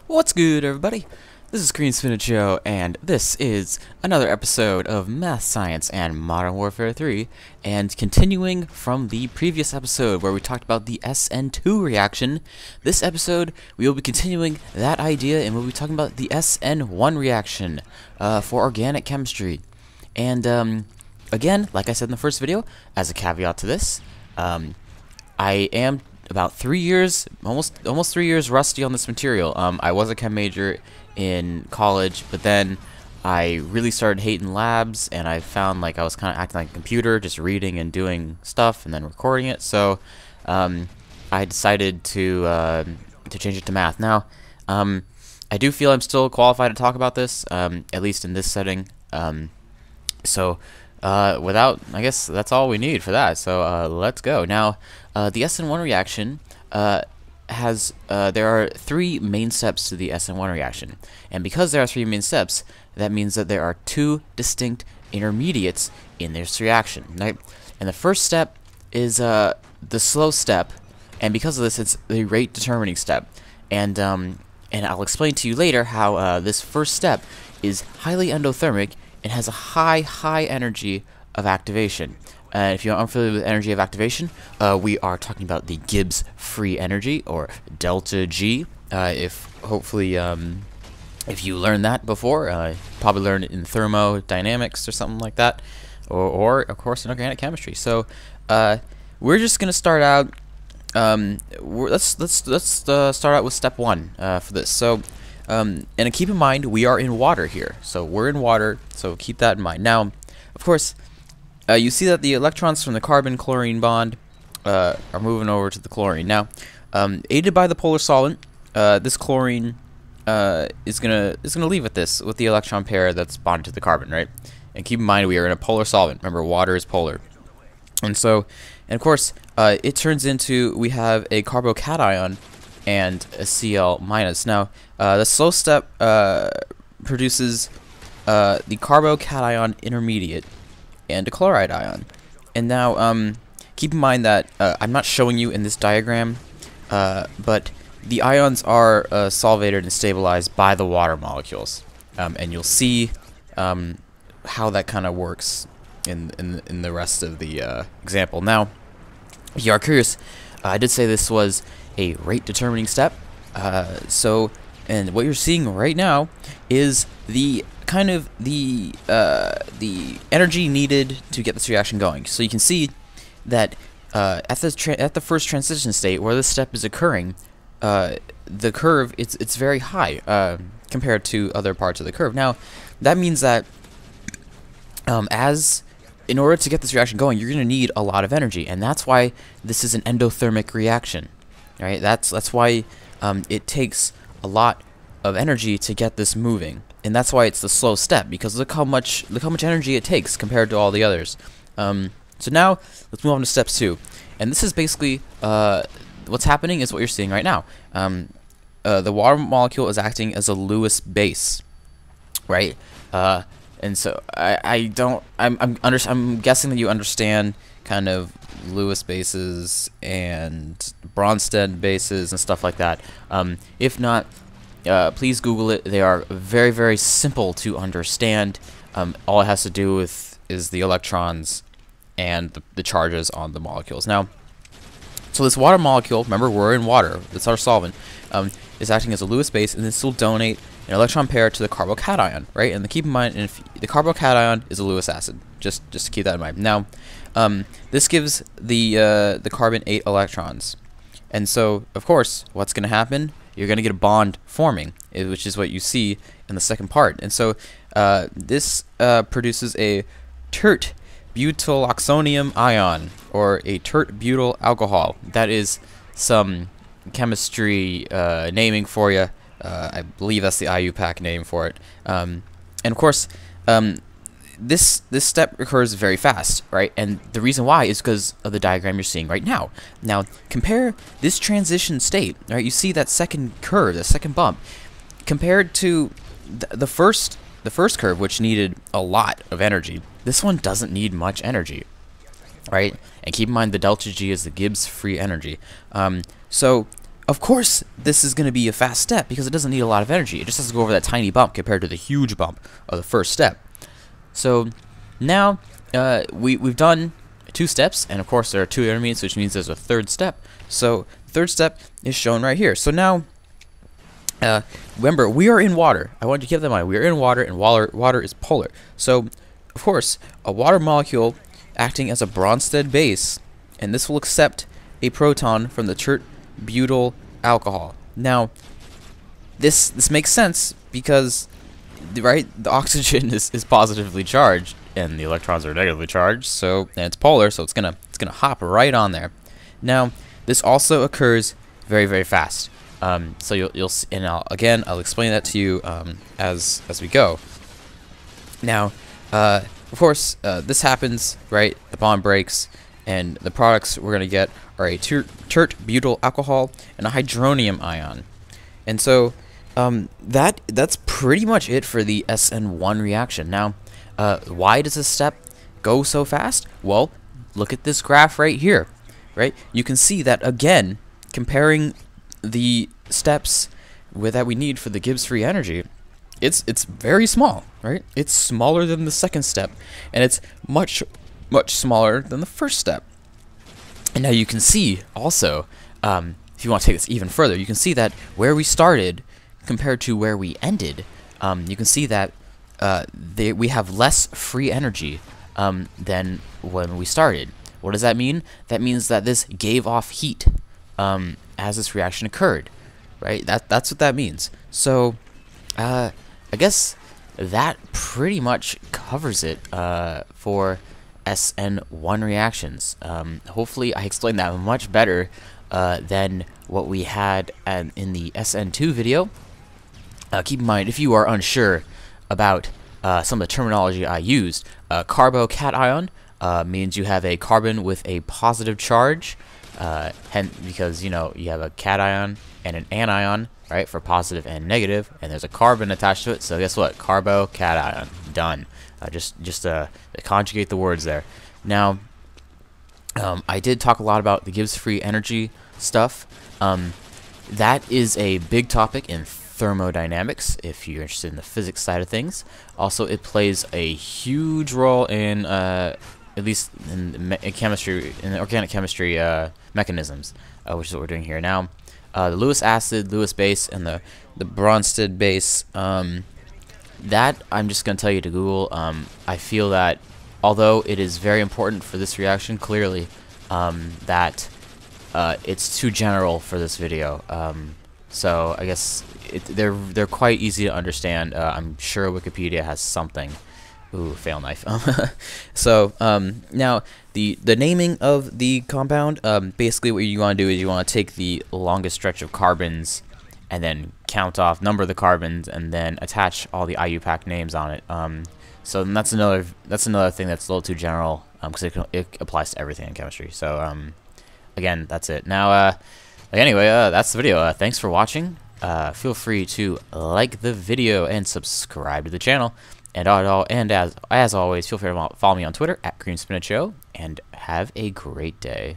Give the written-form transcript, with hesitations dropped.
What's good, everybody? This is Green Spinach Show, and this is another episode of Math, Science, and Modern Warfare 3, and continuing from the previous episode where we talked about the SN2 reaction. This episode, we will be continuing that idea, and we'll be talking about the SN1 reaction for organic chemistry. And, again, like I said in the first video, as a caveat to this, I am about 3 years, almost 3 years rusty on this material. I was a chem major in college, but then I really started hating labs, and I found like I was kind of acting like a computer, just reading and doing stuff and then recording it. So I decided to change it to math. Now, I do feel I'm still qualified to talk about this, at least in this setting. Without, I guess that's all we need for that. So let's go. Now, the SN1 reaction there are three main steps to the SN1 reaction, and because there are three main steps, that means that there are two distinct intermediates in this reaction, right? And the first step is the slow step, and because of this, it's the rate determining step. And I'll explain to you later how this first step is highly endothermic and has a high energy of activation. If you're unfamiliar with energy of activation, we are talking about the Gibbs free energy, or delta G. If you learned that before, probably learned it in thermodynamics or something like that, or of course in organic chemistry. So we're just gonna start out. Let's start out with step one for this. So and keep in mind we are in water here, so we're in water. So keep that in mind. Now, of course. You see that the electrons from the carbon-chlorine bond are moving over to the chlorine. Now, aided by the polar solvent, this chlorine is gonna leave with the electron pair that's bonded to the carbon, right? And keep in mind we are in a polar solvent. Remember, water is polar, and of course, it turns into, we have a carbocation and a Cl minus. Now, the slow step produces the carbocation intermediate and a chloride ion. And now, keep in mind that I'm not showing you in this diagram, but the ions are solvated and stabilized by the water molecules, and you'll see how that kind of works in the rest of the example. Now, if you are curious, I did say this was a rate determining step. And what you're seeing right now is the energy needed to get this reaction going. So you can see that at the first transition state where this step is occurring, the curve it's very high compared to other parts of the curve. Now that means that in order to get this reaction going, you're going to need a lot of energy, and that's why this is an endothermic reaction, right? That's why it takes a lot of energy to get this moving, and that's why it's the slow step, because look how much energy it takes compared to all the others. So now let's move on to step two, and this is basically what's happening is what you're seeing right now. The water molecule is acting as a Lewis base, right? And so I'm guessing that you understand kind of Lewis bases and Bronsted bases and stuff like that. If not, please Google it. They are very simple to understand. All it has to do with is the electrons and the charges on the molecules. Now, so this water molecule, remember we're in water, that's our solvent, is acting as a Lewis base, and this will donate an electron pair to the carbocation, right? And keep in mind, if the carbocation is a Lewis acid, just to keep that in mind. Now, this gives the carbon 8 electrons, and so of course, what's going to happen? You're going to get a bond forming, which is what you see in the second part. And so this produces a tert butyloxonium ion, or a tert butyl alcohol. That is some chemistry naming for you. I believe that's the IUPAC name for it. And of course, this step occurs very fast, right? And the reason why is because of the diagram you're seeing right now. Now, compare this transition state, right? You see that second curve, the second bump, compared to the first curve, which needed a lot of energy. This one doesn't need much energy, right? And keep in mind the delta G is the Gibbs free energy. So of course, this is going to be a fast step because it doesn't need a lot of energy. It just has to go over that tiny bump compared to the huge bump of the first step. So now we've done 2 steps, and of course there are 2 intermediates, which means there's a 3rd step. So the 3rd step is shown right here. So now, remember, we are in water. I want you to keep that in mind. We are in water, and water is polar. So, of course, a water molecule acting as a Bronsted base, and this will accept a proton from the tert butyl alcohol. Now, this makes sense because, right, the oxygen is positively charged and the electrons are negatively charged, so, and it's polar, so it's gonna hop right on there. Now, this also occurs very, very fast. So you'll see, and I'll explain that to you as we go. Now, of course, this happens, right? The bond breaks, and the products we're gonna get are a tert butyl alcohol and a hydronium ion. And so that's pretty much it for the SN1 reaction. Now, why does this step go so fast? Well, look at this graph right here, right? You can see that, again, comparing the steps that we need for the Gibbs free energy, it's very small, right? It's smaller than the 2nd step, and it's much smaller than the 1st step. And now you can see also, if you want to take this even further, you can see that where we started compared to where we ended, you can see that we have less free energy than when we started. What does that mean? That means that this gave off heat as this reaction occurred, right? That's what that means. So, I guess that pretty much covers it for SN1 reactions. Hopefully I explained that much better than what we had in the SN2 video. Keep in mind, if you are unsure about some of the terminology I used, carbo-cation means you have a carbon with a positive charge, because, you know, you have a cation and an anion, right, for positive and negative, and there's a carbon attached to it, so guess what? Carbo-cation. Done. Just conjugate the words there. Now, I did talk a lot about the Gibbs free energy stuff. That is a big topic in thermodynamics, if you're interested in the physics side of things. Also, it plays a huge role in, at least in chemistry, in organic chemistry mechanisms, which is what we're doing here. Now, the Lewis acid, Lewis base, and the Bronsted base, that I'm just going to tell you to Google. I feel that although it is very important for this reaction, clearly, that it's too general for this video. So I guess they're quite easy to understand. I'm sure Wikipedia has something. Ooh, fail knife. So now the naming of the compound, basically what you want to do is you want to take the longest stretch of carbons and then count off, number the carbons, and then attach all the IUPAC names on it. So that's another thing that's a little too general, because it applies to everything in chemistry. So again, that's it. Now, anyway, that's the video. Thanks for watching. Feel free to like the video and subscribe to the channel. And as always, feel free to follow me on Twitter @CreamSpinachShow, and have a great day.